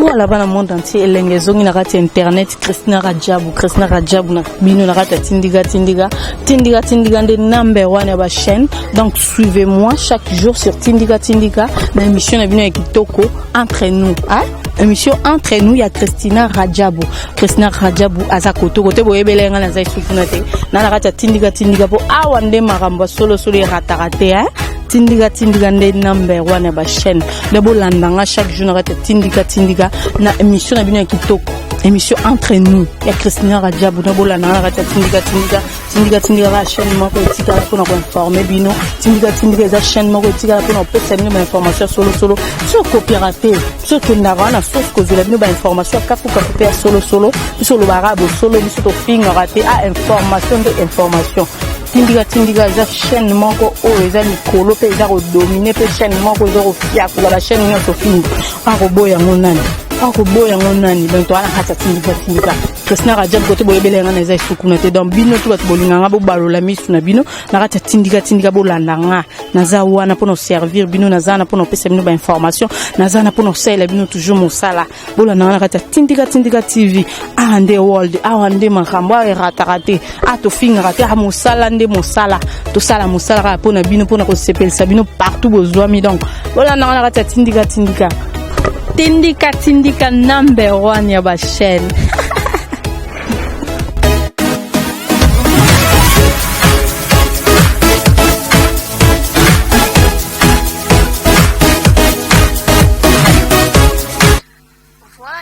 Voilà, dans le monde entier, l'engagement na kati internet, Christina Radjabou na bino na kati tindiga de number one ya ba chaîne. Donc suivez-moi chaque jour sur tindiga na émission na bino ya kitoko entre nous, hein? Émission entre nous, il y a Christina Radjabou azakoto kote boyebelenga na zai sukuna te na kati tindiga po awande marambo solo ratarate, hein? Tindiga nde number one ya ba chaîne de bolandanga chaque jour na kati tindiga na émission na bino ya kitoko, émission entre nous ya Christina Radjabou na bolandanga na kati tindiga la chaîne moko etika pour nous informer bino tindiga za chaîne moko etika pour nous pesa bino information solo sur coopérative sur que ndara na source ko zela bino ba information kafu pe solo sur le barabo solo biso to finga raté a information tindiga za chaîne moko o eza likolo pe eza dominer pe chaîne moko eza ofia ko la chaîne ni to finga akoboya ngonani donc to ana hata tindiga Christina Radjabou kote boyebelenga na eza sukuna te donc bino to bat bolinganga bo balola misu na bino na kati tindiga bolandanga naza wana pour nous servir bino nazana pour nous pesa bino ba information nazana pour nous sala bino toujours mosala bolandanga na kati tindiga TV ande world awande makambo ratarate ato finga rate ha mosala nde mosala to sala mosala pour na bino pour na ko sepelisa bino partout bozwami donc bolandanga na kati tindiga number one ya ba chaîne.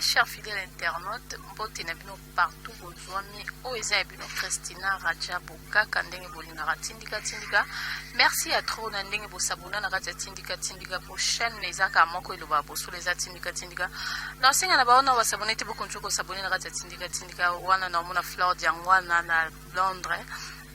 Chers fidèles internautes, mbote na bino partout bozwami o eza bino Christina Radjabou kaka ndenge bolingaka tindiga. Merci à trop na ndenge bosabona na kati tindiga pour chaîne ezaka moko eloba bosula eza tindiga. Na senga na baona wasabona te bokonjo ko sabona na kati tindiga wana na mona Fleur Diangwana na Londres.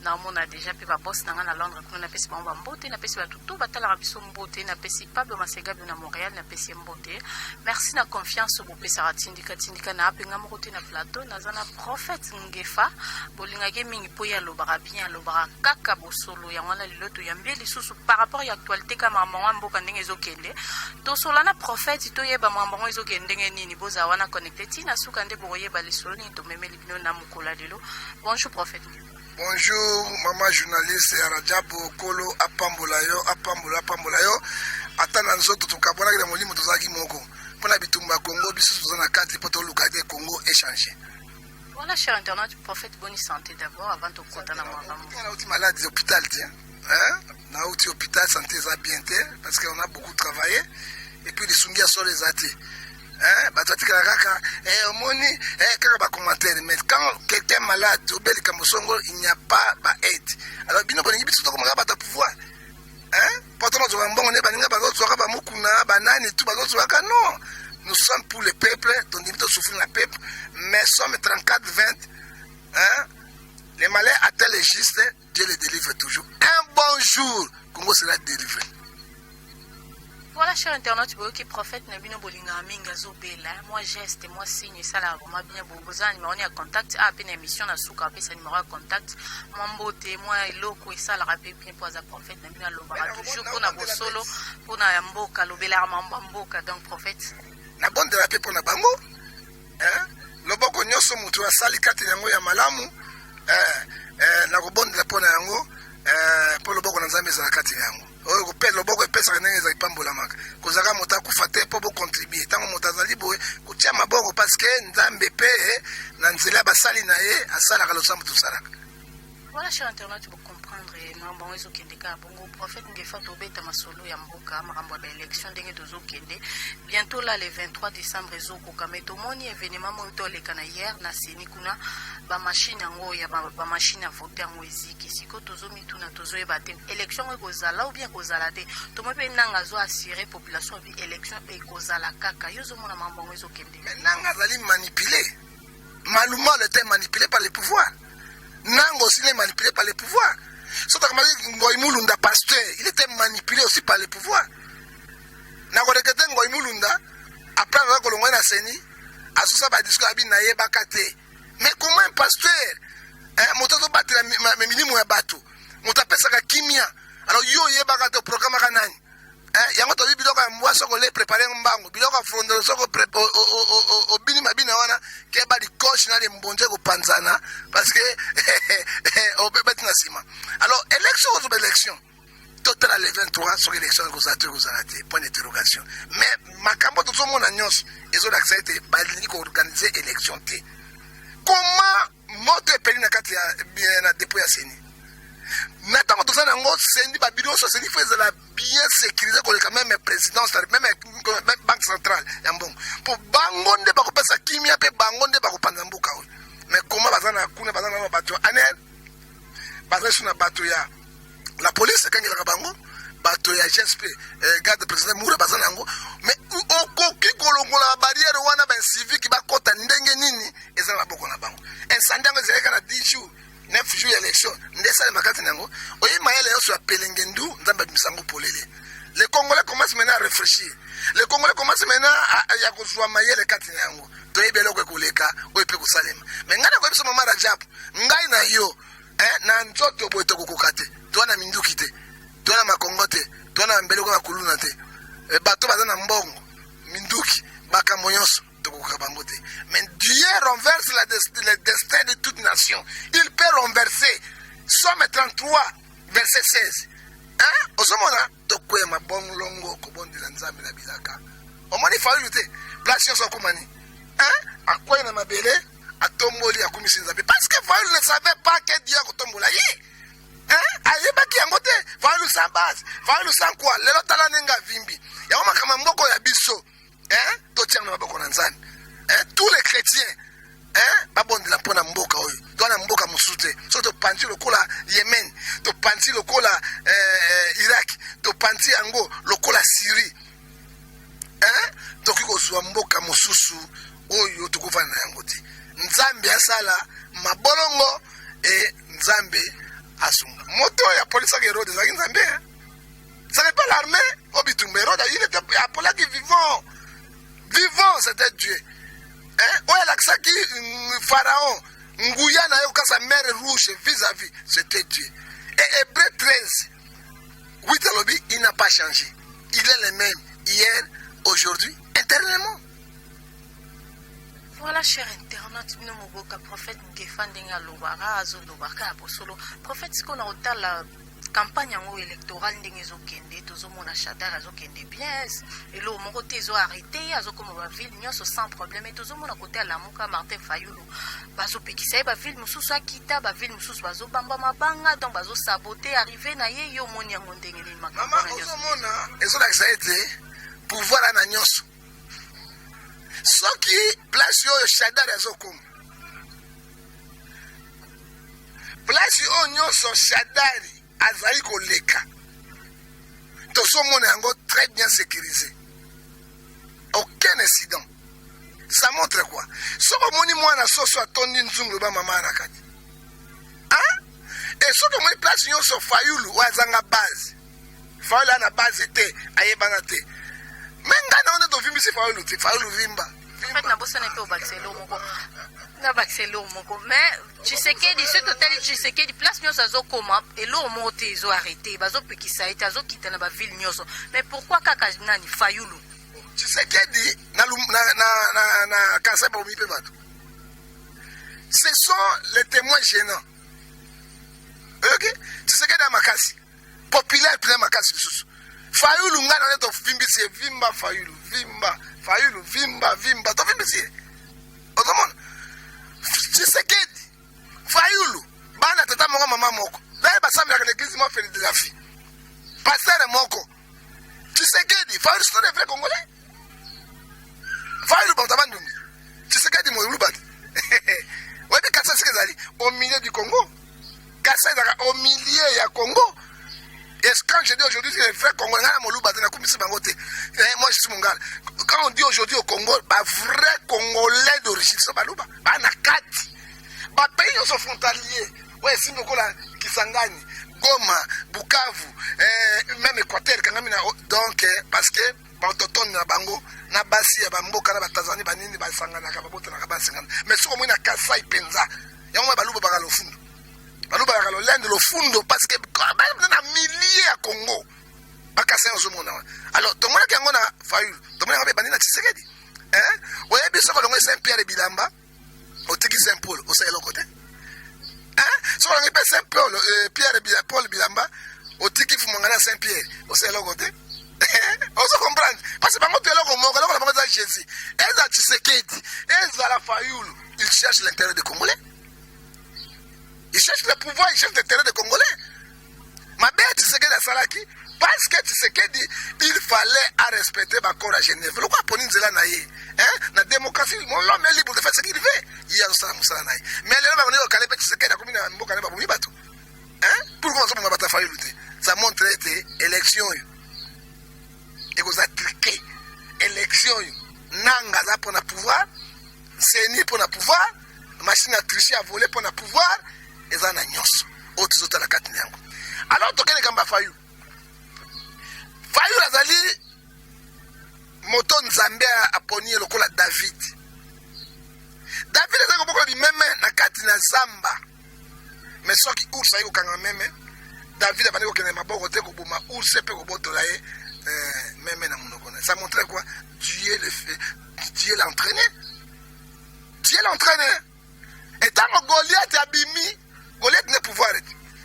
On a déjà pu boss na Londres pour na pesi ba mbote na pesi ba tutu batala biso mbote na pesi Pablo Masega na Montréal na pesi mbote. Merci na confiance bo pesa tindiga na apenga mokote na plateau na zana prophète ngefa bolinga ke mingi po ya lobara bien lobara kaka bosolo ya wana liloto ya mbeli susu par rapport à actualité kama mama mboka ndenge ezokende to solana prophète to yeba mama ezokende ndenge nini boza wana connecté tina suka nde boyeba lisolo ni to memeli bino na mukola lelo. Bonjour prophète. Bonjour, maman journaliste ya Radjabou Kolo apambola yo atana nzoto tukabona kile molimo tozaki moko pona bitumba Congo biso tozana kati poto lukade Congo échanger. Voilà, cher internaute, prophète, bonne santé d'abord avant de compter na moi. On a outil malade hôpital tiens. Na outil hôpital santé ça bien parce qu'on a beaucoup travaillé et puis les sungia sur les athées. Batatika kaka omoni kaka ba commentaire mais quand quelqu'un est malade au bel kamosongo il n'y a pas ba aide alors bino bolingi biso to komaka bata pouvoir pourtant nous avons bon on est baninga ba zo ka ba mukuna banani tout ba zo ka non nous sommes pour le peuple donc nous souffrir la peuple mais sommes 34-20 les malais attellent les justes Dieu les délivre toujours un bon jour Congo sera délivré. Voilà, cher internaute, qui prophète Nabino Bolinga Minga Zobela, moi geste, moi signe, ça là, moi bien boboza, numéro à contact, à peine émission, à souka, sa numéro à contact, moi mbote, moi loko, et ça, la rappel bien pour la prophète Nabina Lobara, toujours pour na solo, pour na mboka, lobela, mboka, donc prophète. Na bonne de la paix pour na bango, loboko nyoso mutu asali kati yango ya malamu, na bonne de la pour na yango, pour loboko na nzambe za kati yango. Oyo kopela loboko epesa ndenge za ipambola maka kozaka mota kufate po bo contribuer tango mota zali boye kotia maboko parce que nzambe pe na nzela basali na ye asala kalo sambu tusalaka. Voilà, cher internaute, pour comprendre mambo ezo kende ka bongo prophète ngefa to beta masolo ya mboka makambo ya élection ndenge tozo kende bientôt là le 23 décembre ezo ko kameto moni événement mo to le kana hier na seni kuna ba machine yango ya ba machine à voter yango eziki siko tozo mituna tozo e batem élection e kozala ou bien kozala te to mo pe nanga zo assurer population bi élection e kozala kaka yozo mona mambo ezo kende mais nanga zali manipuler maluma le était manipulé par le pouvoir. Nango aussi est manipulé par le pouvoir. Ngoïmoulunda pasteur, il était manipulé aussi par le pouvoir. Nango rekete Ngoïmoulunda après avoir colongé na seni, asusa ba discours abi na ye bakate. Mais comment un pasteur moto battre la minimum ya bato. Moto pesa ka kimia. Alors yo ye bakate programme kanani. yango tobi biloko ya mbwa soko le préparer mbango biloko ya frondolo soko obini mabina wana ke ba di gauche na le mbonje ko panzana parce que obeti na sima. Alors élection aux élections total le 23 sur élection ko zate point d'interrogation. Mais makambo to so mona nyos ezo d'accepter bali ko organiser élection te. Comment moto peli na kati ya na dépôt ya seni Nathan tout ça nango sendi ba bidon so sendi faisait la bien sécurisé ko le même présidence même banque centrale ya mbongo pour bangonde ba ko pesa kimia pe bangonde ba ko panza mbuka. Mais comment bazana kuna bazana na bato anel bazana suna bato ya la police kangela ka bango bato ya GSP garde président Moura bazana ngo mais okoki kolongola barrière wana ba civique ba kota ndenge nini ezala boko na bango incendiango zeleka na 10 jours 9 jours élection ndesa makati nango oyi mayele yo so pelengendu nzamba misango polele. Les Congolais commencent maintenant à réfléchir. Les Congolais commencent maintenant à kozwa mayele kati nango to ebelo ko koleka oyi pe ko salema mais ngana ko biso mama Rajab ngai na yo na nzoto boito ko kokate to na minduki te to na makongote to na mbelo ko kuluna te bato bazana mbongo minduki bakambo nyonso. Mais Dieu renverse le destin de toute nation. Il peut renverser. Somme 33, verset 16. Hein? Osomona, tokwe ma bon longo ko bon de nzambe la bizaka. Omoni fa lutte. Place so komani. Hein? Akwa na mabele, atomboli akumisi nzambe parce que Faulu ne savait pas que Dieu akotombola yi. Hein? Ayeba ki yangote, Faulu sans base, Faulu sans quoi, lelo tala nenga vimbi. Ya oma kama mboko ya biso. Hein? Tous les chrétiens babon de la pona mboka oyo to na mboka musute so to panti lokola Yemen to panti lokola Iraq to panti yango lokola Syrie to kiko zwa mboka mususu oyo to kuvana na yango ti nzambe asala mabolongo nzambe asunga moto ya police ke rode za nzambe ça n'est pas l'armée obitumbe rode il était appelé qui vivant. Vivant, c'était Dieu. Ouais, l'accès Pharaon, Nguyana, sa mer rouge vis-à-vis, c'était Dieu. Et Hébreu 13, 8 à l'objet, il n'a pas changé. Il est le même hier, aujourd'hui, éternellement. Voilà, cher internaute, nous avons prophète Ngefandinga Lobara, Azo Lobaka, Abosolo. Prophète, ce qu'on a autant la campagne électorale ndingezo kende tozo mona Chadar azo kende bien et lo mon côté zo arrêté azo comme ba ville nyonso sans problème et tozo mona côté à Lamuka Martin Fayulu bazo pekisa ba ville mususu akita ba ville mususu bazo bamba mabanga donc bazo saboter arriver na ye yo moni yango ndenge ni makamba mama ozo mona ezo la saite pouvoir na nyonso soki place yo Chadar azo comme place yo nyonso Chadar azali koleka toso mona yango très bien sécurisé, aucun incident. Ça montre quoi? Soko moni mwana soso atondi nzungu ba mama na kati et soko moni place nyonso Fayulu wazanga base Fayulu na base te ayebana te menga na onde to vimbisi Fayulu te Fayulu vimba en fait na bossa na pe obaxelo moko na baxelo moko mais tu sais que dit ce total tu sais que di place nyonso azokoma elo moto ezo arrêter bazo pekisa ete azokita na ba ville nyonso mais pourquoi kaka nani Fayulu tu sais que dit na kansa ba omipe bato ce sont les témoins gênants. Ok, tu sais que dans Makasi populaire plein Makasi bisusu Fayulu ngana neto vimbisi vimba Fayulu vimba Fayulu vimba to vimbisi otomona tu sais que Fayulu bana tata moko mama moko là ba samia que l'église m'a fait de la fille pasteur moko tu sais que Fayulu c'est des vrais Congolais Fayulu bon tabandungi tu sais que mo lubat ouais mais Kassa c'est que au milieu du Congo Kassa au milieu ya Congo. Est-ce que quand je dis aujourd'hui que les vrais Congolais, moi je suis mon gars. Quand on dit aujourd'hui au Congo, vrai Congolais d'origine, c'est Balouba. Banakati. Ba pays sont frontaliers. Ouais, si nous la Kisangani, Goma, Bukavu, même Équateur, donc parce que autochtone na bango na basi ya bamboka na Tanzanie banini basangana ka babota na basangana. Mais ce qu'on a Kasai penza. Yango Balouba bagalo fundo. Balouba bagalo lende lo fundo parce que na milliers à Congo. bakasa ozomona alors tomona ke yango na Fayulu tomona ngabe bandina Tshisekedi oyebi soko longo Saint Pierre Bilamba otiki Saint Paul osayelo kote soko longo Saint Paul Paul Bilamba otiki fumongana Saint Pierre osayelo kote oso comprendre parce que bango telo ko moko la bango za Jésus eza Tshisekedi eza la Fayulu il cherche l'intérêt des Congolais. Il cherche le pouvoir, il cherche l'intérêt des Congolais. Ma belle Tshisekedi a salaki parce que Tshisekedi il fallait respecter l'accord à Genève. Le quoi pour nous là naïe la démocratie l'homme est libre de faire ce qu'il veut. Il y a ça musala naïe. Mais les gens on est Tshisekedi a combien de mboka na ba bato. Pourquoi ça m'a Fayulu lutter? Ça montre que élection et vous a truqué élection nanga za pour le pouvoir. C'est ni pour le pouvoir, machine à tricher, à voler pour le pouvoir, et ça n'a nyos. Autres autres la carte nyango. Alors, tu as gamba Fayulu. Fayulu azali moto nzambe a poni le kola David. David est un peu même na carte na zamba. Mais ce qui ours ayo kanga même David a pas dit que maboko te ko boma ours pe ko botola même na monoko. Ça montre quoi? Dieu Dieu l'a entraîné. Dieu l'entraîneur. Et tant que Goliath a bimi, Goliath n'est pouvoir.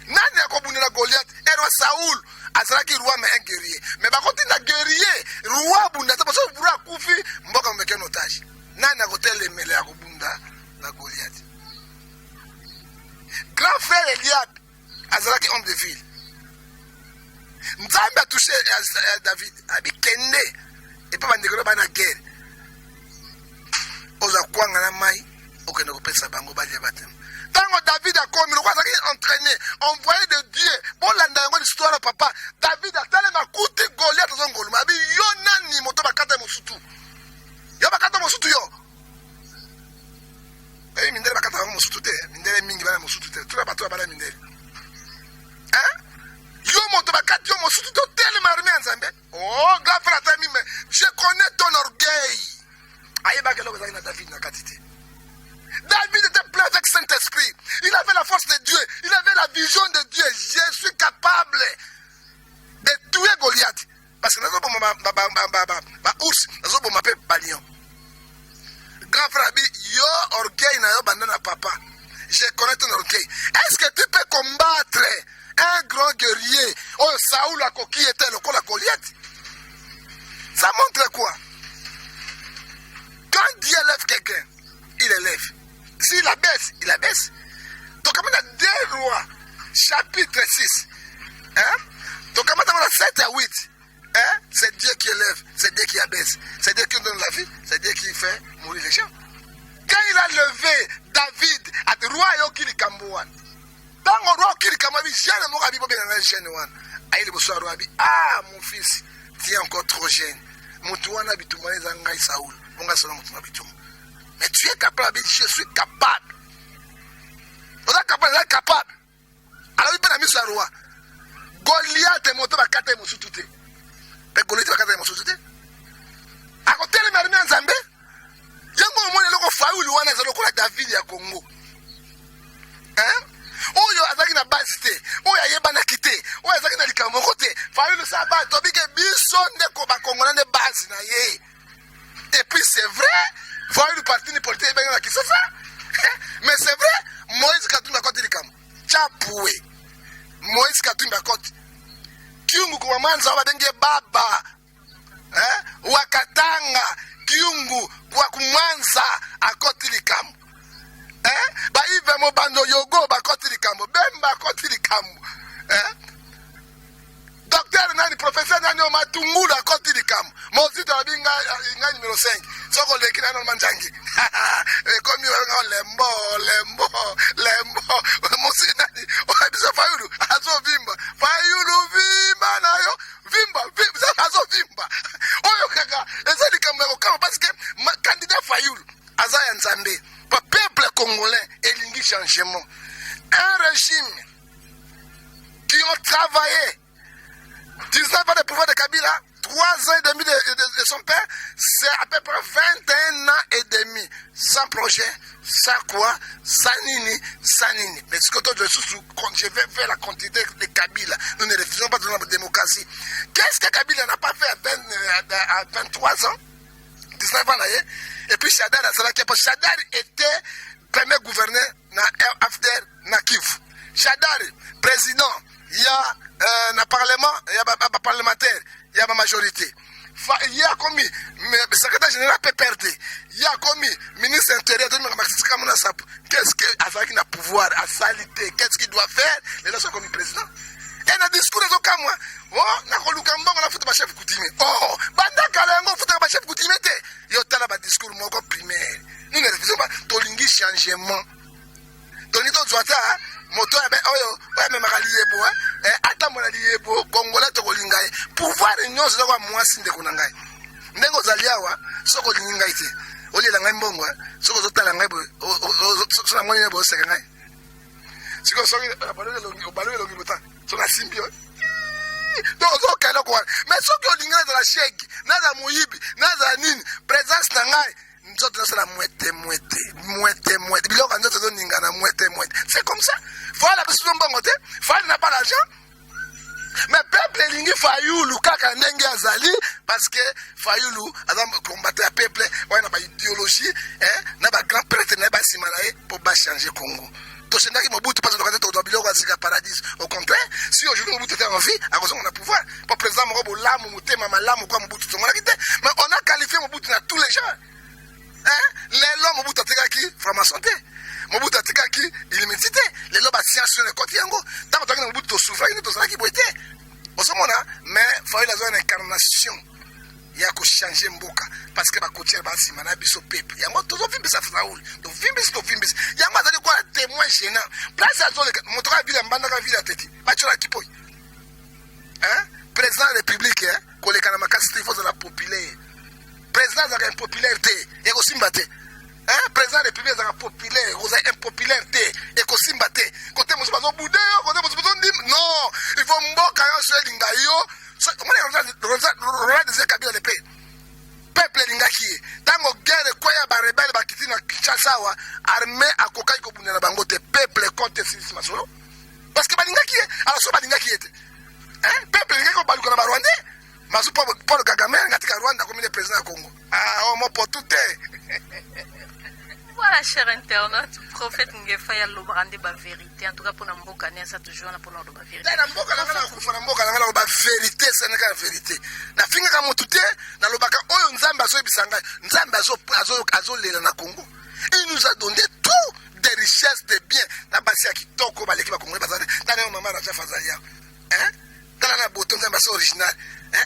Nani a kobunela Goliath, et roi Saoul, a salaki roi mais un guerrier. Mais par contre, il a guerrier, roi bunda, c'est pour ça que vous avez koufi, mboka meke un otage. Nani a koté le mele a kobunda la Goliath. Grand frère Eliab, a salaki homme de ville. Nzambe a touché David, a dit kende, et pas bandegolo bana guerre. Oza kwanga na mai okende kopesa bango baje batem tango David a komi le kwazaki entraîné envoyé de Dieu bon landa yango l'histoire papa David a tale makuti Goliath zongolo mabi yo nani moto bakata mosutu yo mindele bakata mosutu te mindele mingi bana mosutu te tula bato bana mindele yo moto bakata yo mosutu to tele marmi nzambe oh grand frère ta mime je connais ton orgueil. David était plein avec Saint-Esprit. Il avait la force de Dieu. Il avait la vision de Dieu. Je suis capable de tuer Goliath. Parce que nous avons ours, nous avons un lion. Grand frère, yo orgueil na yo bandana papa. Je connais ton orgueil. Est-ce que tu peux combattre un grand guerrier? Oh, Saoul a coquille était le col à Goliath. Ça montre quoi? Quand Dieu lève quelqu'un, il élève. S'il abaisse, il abaisse. Donc, comme on a 2 rois, chapitre 6, donc, comme on a 7 à 8, c'est Dieu qui élève, c'est Dieu qui abaisse, c'est Dieu qui donne la vie, c'est Dieu qui fait mourir les gens. Quand il a levé David, à roi Yokili Kambouan, dans le roi Kili Kambouan, jeune Morabi Bobé, jeune Wan, Aïe Bosso Roabi, ah, mon fils, tu es encore trop jeune. Moutouana Bitoumane Zangai Saoul. Mais tu es capable, je suis capable. On est capable, on est capable. Alors il peut la mise à roi. Goliath est monté à 4 mois sous tout. Mais Goliath est 4 mois sous tout. À côté de l'armée en Zambé, il y a un moment où Fayulu wana zaloko la David ya Congo. Oyo azaki na base te, oyo ayeba na kite, oyo azaki na likambo kote. Fayulu sa ba tobike biso ndeko ba Kongola ne base na ye. Et puis c'est vrai, voir le parti ni politique qui se fait. Mais c'est vrai, Moïse Katumbi a côté likam. Chapoué. Moïse Katumbi a côté. Kiungu kwa manza wadenge baba. Wakatanga kiungu kwa kumwanza a côté likam. Ba ive mo bando yogo ba côté likam. Bemba côté likam. Docteur nani professeur nani o matungulu a côté likam. Mozito abinga inga numéro 5. Soko lekina no manjangi. Comme yo lembo. Mozito nani o abisa Fayulu azo vimba. Fayulu vimba nayo vimba azo vimba. Oyo kaka ezali kamwe kama parce que candidat Fayulu azaya nzambe. Pa peuple congolais elingi changement. Un régime qui ont travaillé 19 ans de pouvoir de Kabila, 3 ans et demi de son père, c'est à peu près 21 ans et demi. Sans projet, sans quoi, sans nini. Mais ce que toi, je vais faire la quantité de Kabila. Nous ne refusons pas de la démocratie. démocratie. Qu'est-ce que Kabila n'a pas fait à 23 ans, 19 ans là, et puis Chadar a cela qui parce que Chadar était premier gouverneur after Nakiv. Chadar, président, il y a un parlement, il y a un parlementaire, il y a ma majorité. Il y a commis secrétaire général PPRD, il y a commis ministre intérieur, qu'est-ce qu'il a pouvoir à salité, qu'est-ce qu'il doit faire, les gens sont commis président. Et dans le discours, ils ont comme moi, oh, n'a pas lu comme on a foutu ma chef coutumier. Oh, banda kalango foutu ma chef coutumier. Il y a un discours mon primaire. Nous ne faisons pas tolingi changement. Toni to zwata moto ya oyo oya memaliye bo ata monaliye bo kongola to kolingai pouvoir nyonso za kwa mwasi ndeko na ngai ndengo zaliawa soko linga ite olela ngai mbongo soko zotala ngai bo so na moni bo seka ngai siko so balole longi bota so na simbio donc zo kala ko mais soko olinga za la sheki na za muyibi na za nini présence na ngai nzoto na mouette biloko nzoto zo ninga na mouette c'est comme ça voilà parce que mbongo te Fayulu n'a pas l'argent mais peuple lingi Fayulu kaka ndenge azali parce que Fayulu azam combattre le peuple ouais na ba idéologie na ba grand prêtre na ba simanae pour ba changer Congo to shendaki Mobutu parce que to biloko asika paradis au contraire si aujourd'hui Mobutu était en vie à cause on a pouvoir pour président Morobo lamu mutema malamu kwa Mobutu tongona kite mais on a qualifié Mobutu na tous les gens. Les lois Mobutu atikaki franc-maçon te Mobutu atikaki illimité les lois ba science sur le côté yango tant que Mobutu to souverain to salaki boité osomona mais Fayulu a une incarnation ya ko changer mboka parce que ba côtier ba simana biso peuple yango to vimbisa Fayulu to vimbisa yango azali quoi témoin gênant place azo le motoka ville mbanda ka ville teti ba chola kipoy président de la république koleka na makasi il faut de la populaire président de la popularité et aussi mbaté président de la république de la populaire vous êtes impopulaire et aussi mbaté côté monsieur bazo boudé côté monsieur bazo dim non il faut mboka yo se linga yo on des Kabila le peuple linga qui tango guerre quoi ya ba rebelle ba kitina Kinshasa wa armée akokai ko bunela bango te peuple contre Sisi Masolo parce que balinga qui alors so balinga qui était peuple linga ko baluka na ba Rwandais Masu Paul Kagame ngatika Rwanda comme le président du Congo. Ah, on m'a pas tout. Voilà, cher internaute, prophète Ngefaya Lobrande ba vérité. En tout cas, pour Namboka, ça toujours pour nous ba vérité. Namboka, na ba vérité, c'est la vérité. Na finga kama tuté, na lobaka oyo nzamba zo bisanga, nzamba azo lela na Congo. Il nous a donné tout des richesses, des biens. Na basi ya kitoko ba leki ba Congo bazana. Na mama Raja Fazalia. Dans la beauté nzamba c'est original.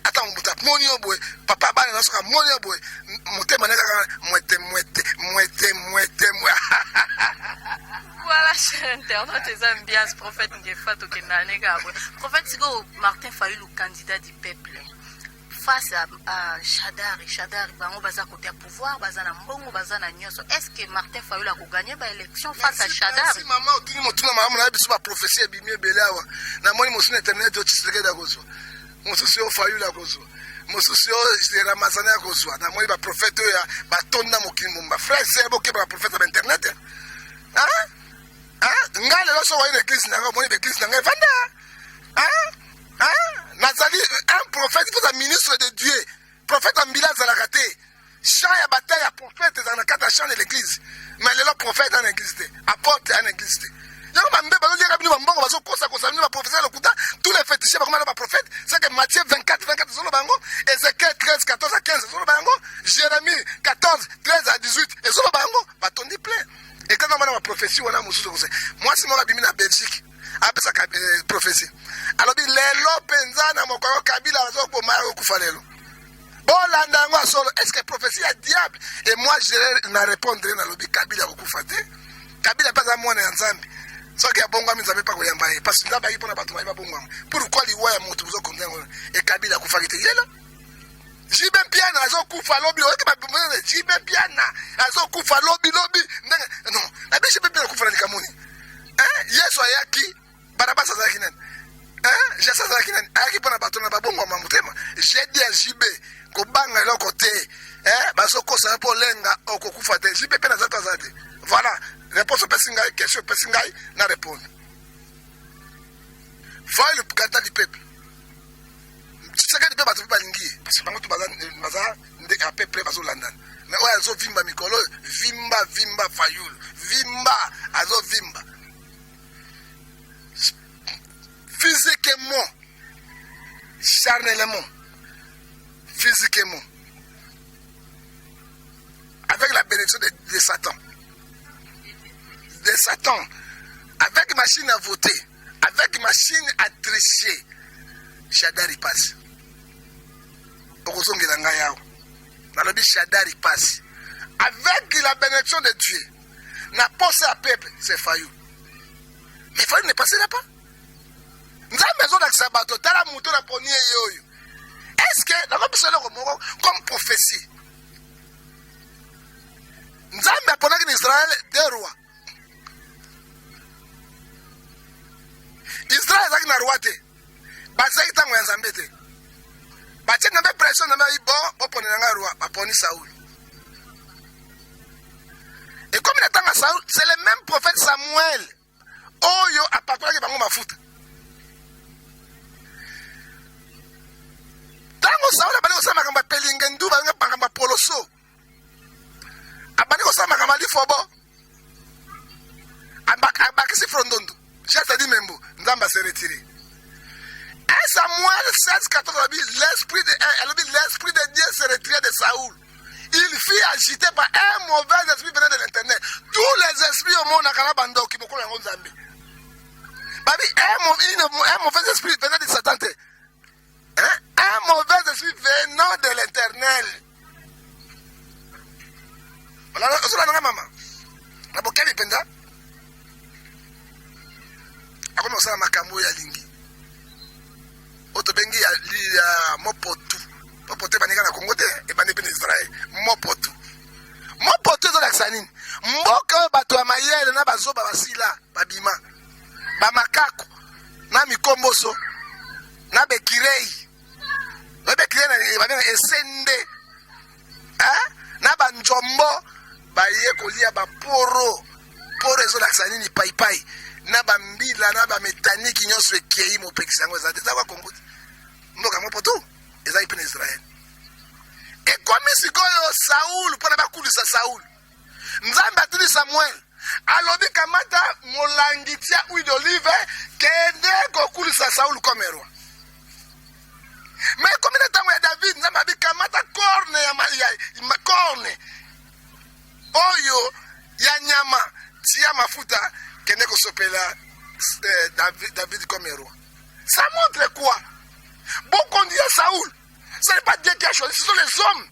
Attends muta monio boy papa bana nasoka monio boy motema naka mouette. Voilà, cher internaute, les ambiances prophète Ngefa to kenane gabwe prophète Sigo Martin Fayulu candidat du peuple face à Chadar bango baza côté à pouvoir baza na mbongo baza na nyoso est-ce que Martin Fayulu a gagné ba élection face à Chadar si maman otuni motuna maman na biso ba prophétie bimie belawa na moni mosuna internet o tshisekeda kozo mosusu Fayulu akozo mosusu Ramazani akozo na moi ba prophète ya batonda mokili mumba frère c'est boke ba prophète ba internet ngale loso wa église na moi église na vanda nazali un prophète pour un ministre de Dieu prophète ambila zalakate chant ya bataille ya prophète dans la carte chant de l'église mais le prophète dans l'église apporte en église donc mambe bazo dire kabino mbongo bazo kosa ni ba professeur lokuta tous les féticheurs ba comment ba prophète c'est que Matthieu 24 solo bango Ézéchiel 13 14 à 15 solo bango Jérémie 14 13 à 18 et solo bango ba tondi plein et quand on a ma prophétie on a mususu ko moi si moi bimi na Belgique apesa prophétie alors dit lelo penza na moko Kabila bazo ko mara ko falelo bolanda ngo solo est-ce que prophétie est diable et moi je na répondre na lobi Kabila ko fate Kabila pas à moi na nzambi soki ya bongo mi nzambe pa koyamba ye parce que nzambe ayi mpona bato bayeba bongo pourquoi liwa ya moto bozo kondengo e Kabila akufaki te yelo jibe piana azokufa lobi oyoki babomona jibe piana azokufa lobi ndenge non na biso jibe piana akufa na likamoni yesu ayaki barabasa azalaki nani jesu azalaki nani ayaki mpona bato na babongo ma motema jedi ya jibe kobanga eloko te bazokosa mpo olenga okokufa te jibe piana aza to aza te voilà réponse Pessingaï, question Pessingaï, n'a répondu. Voyez le candidat du peuple. sekadi pe bato balingi parce que bango to baza à peu près bazo landana mais oyo azo vimba mikolo vimba Fayulu vimba azo vimba physiquement charnellement physiquement avec la bénédiction de Satan avec machine à voter avec machine à tricher Shadari passe okozongela ngai yao nalobi Shadari passe avec la bénédiction de Dieu na poste à peuple c'est Fayulu mais Fayulu ne passera pas nzambe ezolakisa bato tala moto na poni yoyo est-ce que nakobisa eloko moko comme prophétie nzambe aponaki na Israël deux rois Israël ezalaki na roi te bazalaki ntango ya nzambe te batie na mpe pression na mpe bon boponela ngai roi baponi Saoul et comme na ntango ya Saoul c'est le même prophète Samuel oyo apakolaki bango mafuta ntango Saoul abandi kosala makambo ya pelingendu balinga makambo ya poloso abandi kosala makambo ya lifobo abakisi frondondo c'est-à-dire membo nzambe se retiré et Samuel 16:14 l'esprit de Dieu se retire de Saoul. Il fut agité par un mauvais esprit venant de l'internet. Tous les esprits au monde nakala bando qui moko yango nzambe babi un mauvais esprit venant de Satan te un mauvais esprit venant de l'éternel. Voilà osala nga mama na bokeli penza akomi osala makambo ya lingi otobengi ya mopotu ebanika na Congo te ebandi pene Israel mopotu ezolakisa nini mboka oyo bato ya mayele na bazoba basila babima bamakako na mikomboso na bekirei babenga esende na banjombo baye kolia baporo ezolakisa nini paipai na bambila na bametaniki nyonso ekei mopekisa yango eza te eza kwa Kongo te mboka mopoto eza ipe na Israel ekomi sikoyo Saul mpona bakulisa Saul nzambe atuli Samuel alobi kamata molangi tia huile d'olive kende kokulisa Saul comme roi mais ekomi na ntango ya David nzambe abi kamata corne oyo ya nyama tia mafuta kende kosopela David comme roi. Ça montre quoi? Beaucoup on dit à Saoul, ce n'est pas Dieu qui a choisi, ce sont les hommes.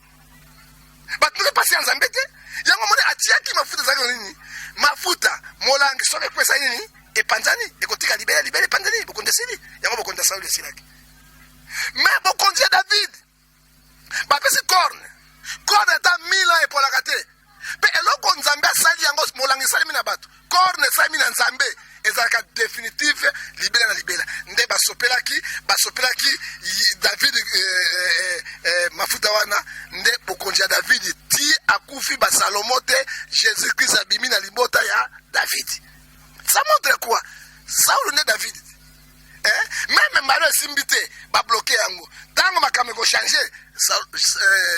Tu n'es pas si en zambete. Il y a un moment où tu as qui mafuta zagoni mafuta molangi soke kwesa nini e panzani e kotika libere panzani beaucoup de sili. Il y a beaucoup de Saoul silaki. Mais beaucoup on dit à David, ba pesi corne ta 1000 ans et pour la gâter. Pe eloko nzambe asali yango molangi sali mina bato corne sali mina nzambe ezalaka définitif libela nde basopelaki David mafuta wana nde bokonzi ya David ti akufi basalomo te Jésus Christ abimi na libota ya David. Ça montre quoi? Saul ne David même malo esimbi te babloqué yango ntango makambo ekochange.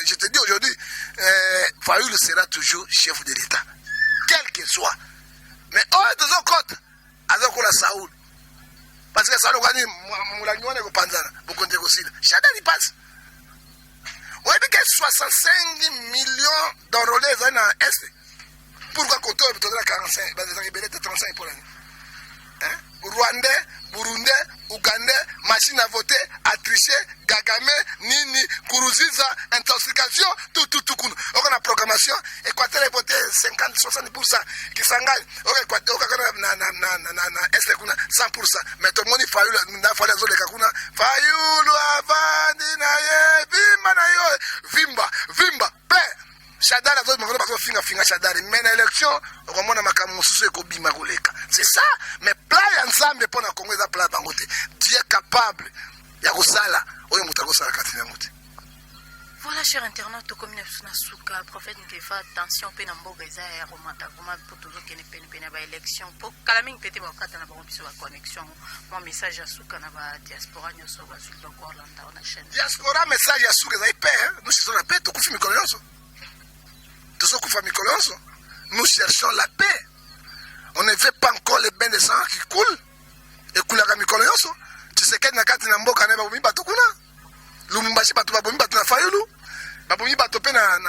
Je te dis aujourd'hui, Fayulu sera toujours chef de l'État, quel qu'il soit. Mais deux autres côtes, avec la Saoul. Parce que Saoul a dit, Moulagnon est au Panzana, beaucoup de aussi. Chacun y passe. On a dit que 65 millions d'enrôlés dans l'Est. Pourquoi Koto est à 45, 35 pour l'année? Rwandais, Burundais, Ougandais, machine à voter, à tricher, Gagame, Nini, Kourouziza, intoxication, tout. On a programmation, Équateur est voté 50-60%, qui s'engage, Équateur, Est 100%. Mais tout le monde, il faut les autres Kakuna, Fayulu, Avandi, Naye, Vimba, paix. Shadari a besoin de finga Shadari. Mais l'élection, on a c'est ça. Mais plan ensemble pour la Congo, c'est plan Bangote. Dieu est capable. Il y a Rosala. Il y a Rosala. Voilà, chers internautes, comme nous avons prophète qui fait attention, pe na mboga eza ya romata comment pour toujours que ne pene ba élection pour kalaming pété ba kata na ba biso ba connexion mon message à suka na ba diaspora nyoso ba sul donc Orlando na chaîne diaspora message à suka za ipe nous cherchons la paix to kufi mikolonso to so kufa mikolonso nous cherchons la paix on ne veut pas encore les bains de sang qui coulent et coulera mikolonso tu sais que na kati na mboka na ba bomi bato kuna Lumumbashi bato babomi bato na Fayulu babomi bato pe na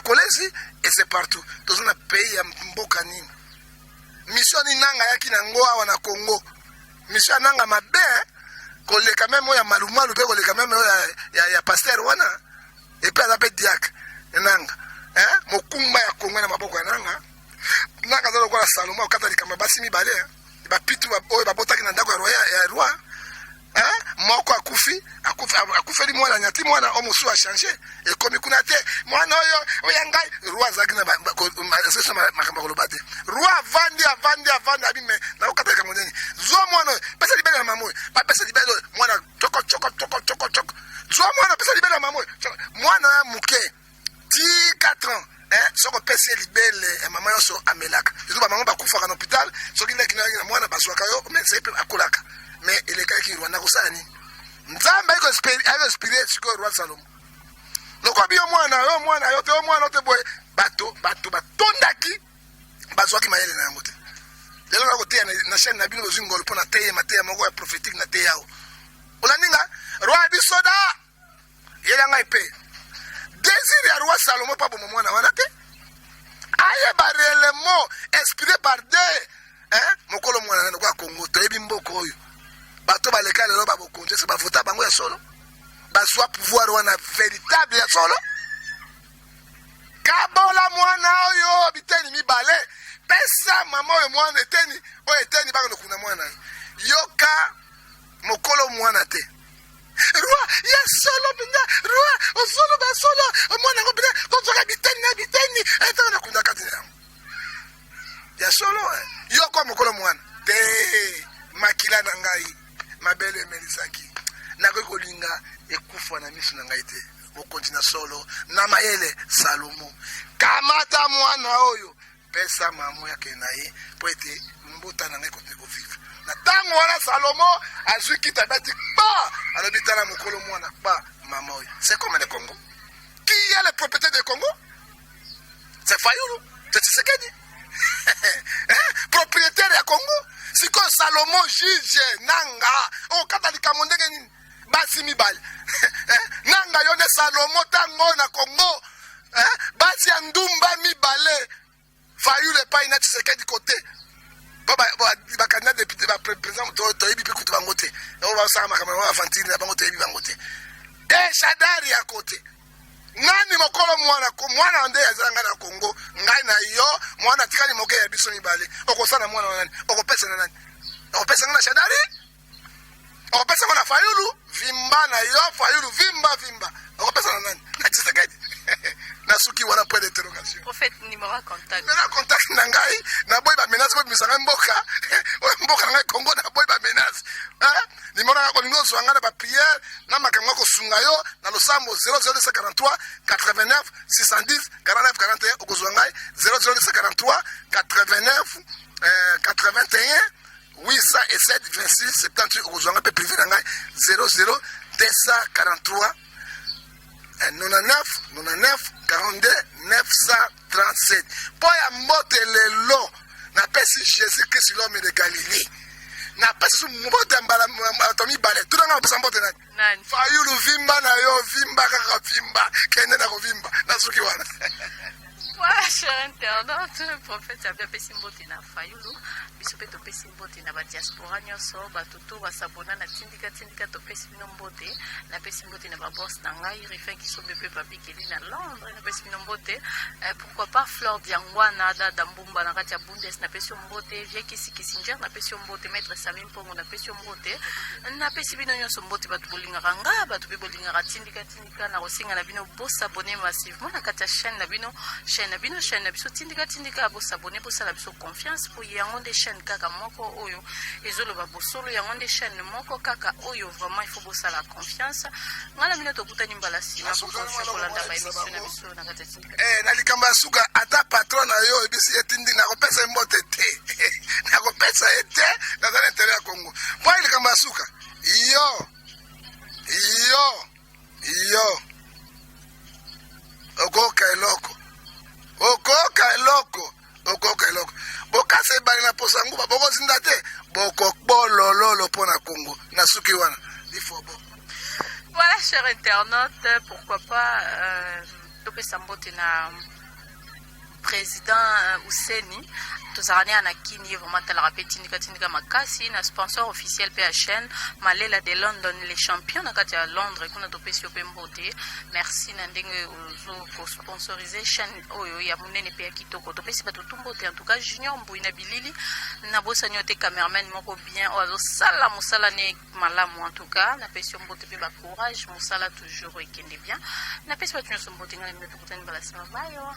Kolesi et c'est partout dans un pays ya mboka nini mission ni nanga yaki na ngoa wana Congo mission nanga mabe koleka même ya malumalu pe koleka même ya pasteur wana et puis azape diak nanga mokumba ya Congo na maboko ya nanga zalo kwa Salomon okata likamba basi mibale ba pitu oyo babotaki na ndako ya roi moko akufeli mwana nyati mwana omusu a changer et comme kuna te mwana oyo oyangai roi zagina sesa makamba kolobate roi avandi abime na okata ka moneni zo mwana pesa libele na mamoy ba pesa libele mwana choko zo mwana pesa libele na mamoy mwana ya muke 4 ans soko pesa libele mama yoso amelaka zo ba mama bakufa na hôpital soki leki na mwana baswaka yo mais c'est peu akolaka mais il est quelqu'un qui rwanda kusani nzamba iko inspiré siko roi Salomo loko biyo mwana yo te boy bato batondaki bazwaki mayele na yango te lelo na kote na chaîne na bino zingolo pona teye mateya moko ya prophétique na te yao olaninga roi bisoda yela ngai pe désir ya roi Salomo pa bomo mwana wana te aye ba réellement inspiré par Dieu mokolo mwana na kwa Congo to yebi mboko oyo bato baleka lelo babokonje se bavota bango ya solo bazwa pouvoir wana véritable ya solo kabola mwana oyo biteni mibale pesa mama oyo mwana eteni bako kuna mwana yoka mokolo mwana te roi ya solo binga roi osolo ba solo mwana ngo binga konzoka biteni etana na kunda kati ya solo yoko mokolo mwana te makila na ngai mabele melisaki nako kolinga ekufa na misu na ngai te okontina solo na mayele Salomo kamata mwana oyo pesa mamu yake naye po ete mbota na ngai kote ko vivre na tango wana Salomo azwi kitabati ba alobitana mokolo mwana ba mama oyo c'est comme le Congo qui est le propriétaire du Congo c'est Fayulu c'est Tshisekedi propriétaire ya Congo siko Salomo juge nanga okatalika mondenge nini basi mibale nanga yone Salomo tango na Congo basi ya ndumba mibale Fayulu pa ina Tshisekedi côté ba candidat député ba président to yebi pe kutu bango te o ba sa makama wa fantini na bango te yebi bango te Shadari ya côté nani mokolo mwana ande yazanga na Congo ngai na yo mwana tikani moke ya biso mibale okosana mwana nani okopesa na nani okopesa na Shadari okopesa na Fayulu vimba na yo Fayulu vimba okopesa na nani na Tshisekedi na suki wana point d'interrogation prophète numéro contact na ngai na boy ba menace ko misanga mboka ngai Congo na boy ba menace numéro ya kolingo swanga ba prière na makamwa ko sunga yo na losambo 00243 89 610 49 41 okozwanga 00243 89 81 807 26 78 okozwanga pe privé na ngai 00243 99 42 937 poya mbote lelo na pesi Jésus Christ l'homme de Galilée na pesi mbote mbala tomi bale tunanga pesa mbote nani Fayulu vimba na yo vimba kaka vimba kende na kovimba na suki wana voilà cher internaute le prophète a bien pesi mbote na Fayulu biso pe to pesi mbote na ba diaspora nyoso batutu basabona na tindika to pesi bino mbote na pesi mbote na ba boss na ngai rifin qui sont bébé papi keli na Londres na pesi bino mbote pourquoi pas Fleur Diangwana da mbumba na kati ya Bundes na pesi mbote vie Kissinger na pesi mbote maître Sami Mpongo na pesi mbote na pesi bino nyoso mbote batu bolinga ranga batu be bolinga tindika na kosinga na bino boss abonner massivement na kati ya chaîne na bino chaîne chaîne bino chaîne biso tindika bo s'abonner bo sala biso confiance pour yango de chaîne kaka moko oyo ezoloba bosolo yango de chaîne moko kaka oyo vraiment il faut bo sala confiance ngala mino to kutani mbala sima pour kolanda ba émission na biso na kata tindika na likamba suka ata patron na yo ebisi etindi na kopesa mbote te na kopesa ete na dans l'intérêt ya Congo pour likamba suka yo okoka eloko bokase bali na posa nguba bokozinda te bokokbolololo mpo na Congo na suki wana lifobo. Voilà, chers internautes, pourquoi pas topesa mbote na président Ouseni tozarani anakini vraiment talaka pe tindika makasi na sponsor officiel PHN Malela de London les champions na kati ya Londres kuna topesi pe mbote. Merci na ndenge ozo ko sponsoriser chaîne oyo ya munene pe ya kitoko topesi bato tumbote en tout cas Junior Mbui na bilili na bosa nyote cameraman moko bien ozo sala musala ne malamu en tout cas na pesi mbote pe ba courage musala toujours ekende bien na pesi bato nyoso mbote ngala mino tokutani bala sima bayo.